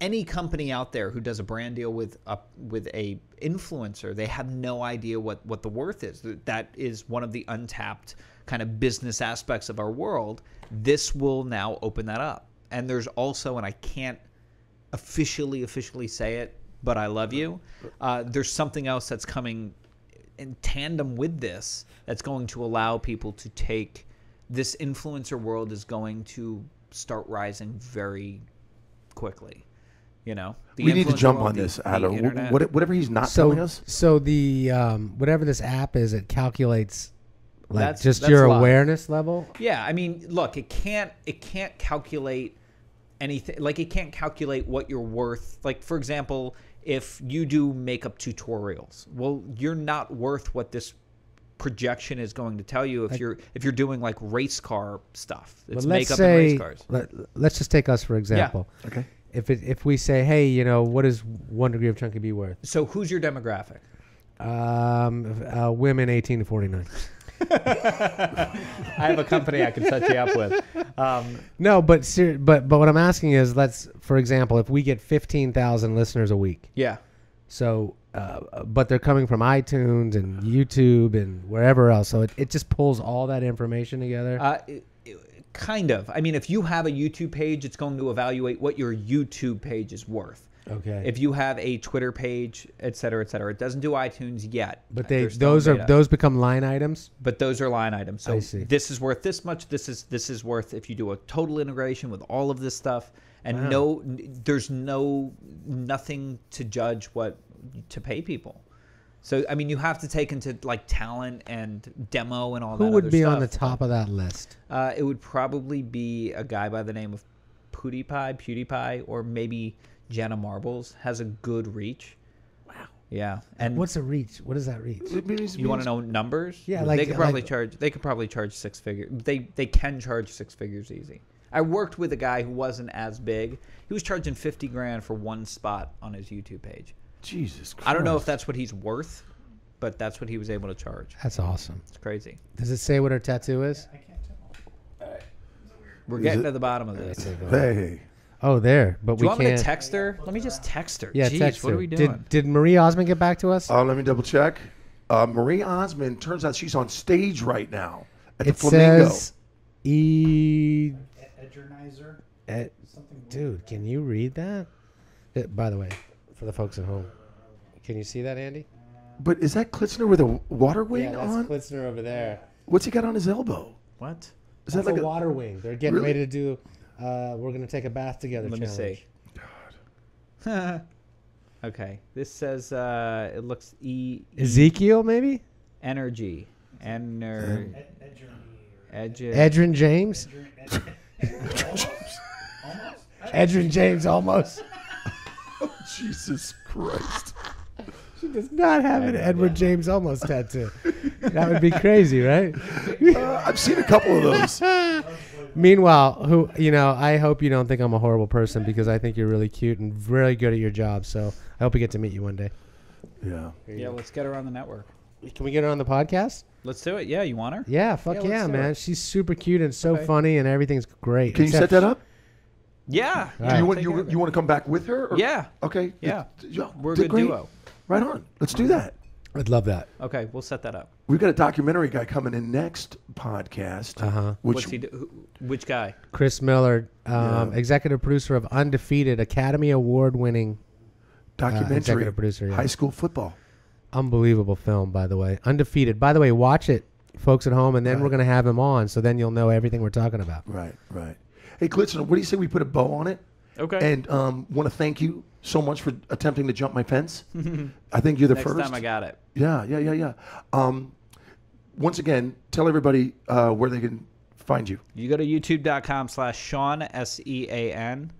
Any company out there who does a brand deal with a influencer, they have no idea what the worth is. That is one of the untapped kind of business aspects of our world. This will now open that up. And there's also, and I can't officially say it, but I love you. There's something else that's coming in tandem with this that's going to allow people to take this influencer world is going to start rising very quickly. The We need to influencer jump world, on this, the Addo. internet. Whatever he's not telling us. So the whatever this app is, it calculates That's your live. awareness level. Yeah, I mean, look, it can't calculate anything. Like, it can't calculate what you're worth. Like, for example, if you do makeup tutorials, well, you're not worth what this projection is going to tell you if you're doing like race car stuff. It's But let's makeup and race say cars. let's just take us for example. Okay. If we say, hey, what is 1 degree of Chunky B worth? So who's your demographic? Women 18 to 49. I have a company I can set you up with. No, but what I'm asking is, for example, if we get 15,000 listeners a week. Yeah. So, but they're coming from iTunes and YouTube and wherever else. So it just pulls all that information together. Kind of. I mean, if you have a YouTube page, it's going to evaluate what your YouTube page is worth. Okay. If you have a Twitter page, et cetera, it doesn't do iTunes yet. But They're still in beta. those become line items. But those are line items. So I see. this is worth this much. This is worth if you do a total integration with all of this stuff. And Wow. there's nothing to judge what to pay people. So I mean, you have to take into like talent and demo and all that. Who would other be stuff. on the top of that list? It would probably be a guy by the name of PewDiePie, or maybe Jenna Marbles has a good reach. Wow. Yeah. And What's a reach? What does that reach? you want to know numbers? Yeah, they could probably charge. They could probably charge 6 figures. They can charge 6 figures easy. I worked with a guy who wasn't as big. He was charging $50,000 for one spot on his YouTube page. Jesus Christ. I don't know if that's what he's worth, but that's what he was able to charge. That's awesome. It's crazy. Does it say what her tattoo is? We're getting to the bottom of this. Hey. Oh, there. But Do you we want can't. me to text her? Let me just text her. Yeah, Jeez, text what her. are we doing? Did Marie Osmond get back to us? Let me double check. Marie Osmond, turns out she's on stage right now at the It Flamingo. says E. Edgernizer. Dude, can you read that? By the way, for the folks at home, can you see that, Andy? But is that Klitzner with a water wing on? Klitzner over there. What's he got on his elbow? What? Is that like a water wing. They're getting Really? ready to do We're gonna take a bath together. Let me see. God. Okay. This says it looks Ezekiel, maybe. Energy. Edrin James. Edrin James, almost. Oh, Jesus Christ. She does not have an Edward James almost tattoo. That would be crazy, right? I've seen a couple of those. Meanwhile, I hope you don't think I'm a horrible person because I think you're really cute and really good at your job. So I hope we get to meet you one day. Yeah. Yeah, let's get her on the network. Can we get her on the podcast? Let's do it. Yeah, you want her? Yeah, fuck yeah, let's do man. it. She's super cute and so funny and everything's great. Can you set that up? Yeah. Right. You want to come back with her? Or? Yeah. Okay. Yeah. We're a Did good great. duo. Right on. Let's do that. I'd love that. Okay, we'll set that up. We've got a documentary guy coming in next podcast. What's he do? Which guy? Chris Miller, executive producer of Undefeated, Academy Award-winning Documentary. executive producer. Yeah. High school football. Unbelievable film, by the way. Undefeated. By the way, watch it, folks at home, and then we're going to have him on, so then you'll know everything we're talking about. Right. Hey, Klitzner, what do you say we put a bow on it? Okay. And want to thank you so much for attempting to jump my fence. I think you're the Next first. time I got it. Yeah. Once again, tell everybody where they can find you. You go to youtube.com/Sean, SEAN,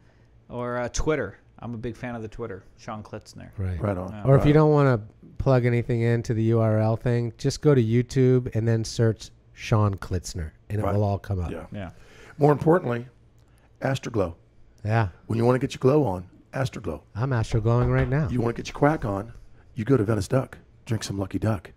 or Twitter. I'm a big fan of the Twitter, Sean Klitzner. Right on. Or if you don't want to plug anything into the URL thing, just go to YouTube and then search Sean Klitzner, and it will all come up. Yeah. More importantly, Astro Glow. Yeah. When you want to get your glow on, Astro Glow. I'm Astro Glowing right now. You want to get your quack on, you go to Venice Duck. Drink some Lucky Duck.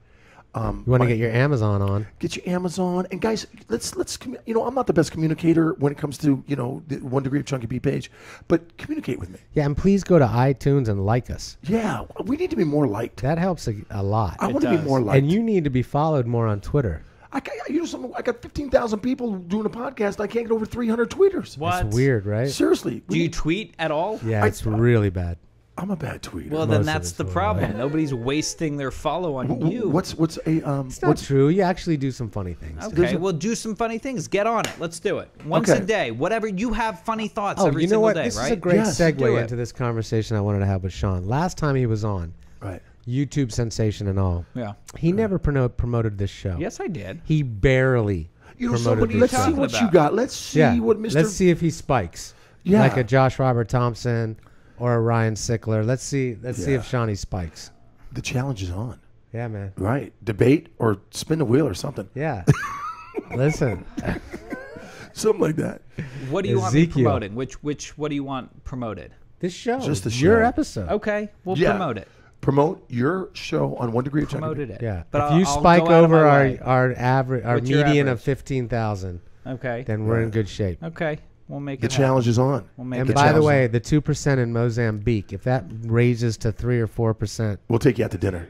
You want to get your Amazon on. Get your Amazon. And guys, let's I'm not the best communicator when it comes to, the 1 Degree of Chunky B page, but communicate with me. Yeah, and please go to iTunes and like us. Yeah, we need to be more liked. That helps a lot. I want to be more liked. And you need to be followed more on Twitter. I got 15,000 people doing a podcast. I can't get over 300 tweeters. What? It's weird, right? Seriously. Do you tweet at all? Yeah, it's really bad. I'm a bad tweeter. Well, then that's the problem. Nobody's wasting their follow on you. What's It's not true. You actually do some funny things. Okay, well, do some funny things. Get on it. Let's do it. Once a day. Whatever. You have funny thoughts every you know single what? day, This right? is a great Yes, do segue it. into this conversation I wanted to have with Sean. Last time he was on, right? YouTube sensation and all. Yeah. He never promoted this show. Yes, I did. He barely promoted somebody. this Let's show. see what you got. Let's see what Mr. Let's see if he spikes. Yeah. Like a Josh Robert Thompson or a Ryan Sickler. Let's see if Shawnee spikes. The challenge is on. Yeah, man. Right. Debate or spin the wheel or something. Yeah. Listen. Something like that. What do you want me promoting? What do you want promoted? This show. Just the show. Your episode. Okay, we'll promote it. Promote your show on 1 Degree of Chunky. Promoted it. Yeah. But if you I'll spike go out of over my way. our average, our What's your median of average? 15,000, Okay. then we're in good shape. Okay. We'll make The it challenge is on. We'll make And it by the challenge. way, the 2% in Mozambique, if that raises to 3 or 4%, We'll take you out to dinner.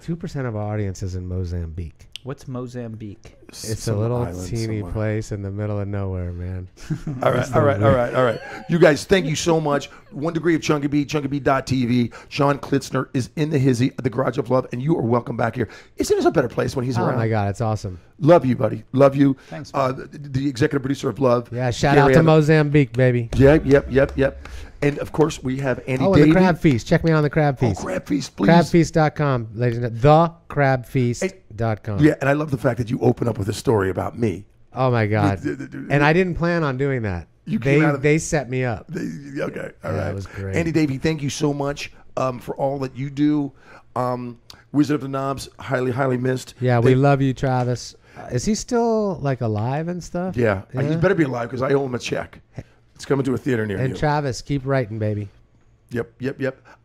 2% of our audience is in Mozambique. What's Mozambique? It's a Some little island teeny somewhere. place in the middle of nowhere, man. All right. You guys, thank you so much. 1 Degree of Chunky B, ChunkyB.tv. Sean Klitzner is in the hizzy, the Garage of Love, and you are welcome back here. Isn't this a better place when he's Oh around? my God, it's awesome. Love you, buddy. Love you. Thanks, the executive producer of Love. Yeah, shout Gary out to Evans. Mozambique, baby. Yep. And of course, we have Andy Oh, Davey. and the Crab Feast. Check me on the Crab Feast. Oh, Crab Feast, please. Crabfeast.com, ladies and gentlemen. TheCrabFeast.com. Yeah, and I love the fact that you open up with a story about me. Oh my God. And I didn't plan on doing that. They set me up. Okay, all Yeah, right. it was great. Andy Davey, thank you so much for all that you do. Wizard of the Knobs, highly missed. Yeah, we love you, Travis. Is he still like alive and stuff? Yeah, he better be alive because I owe him a check. It's coming to a theater near And you. Travis, keep writing, baby. Yep.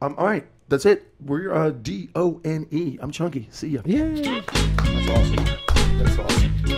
All right, that's it. We're DONE. I'm Chunky. See ya. Yeah. That's awesome.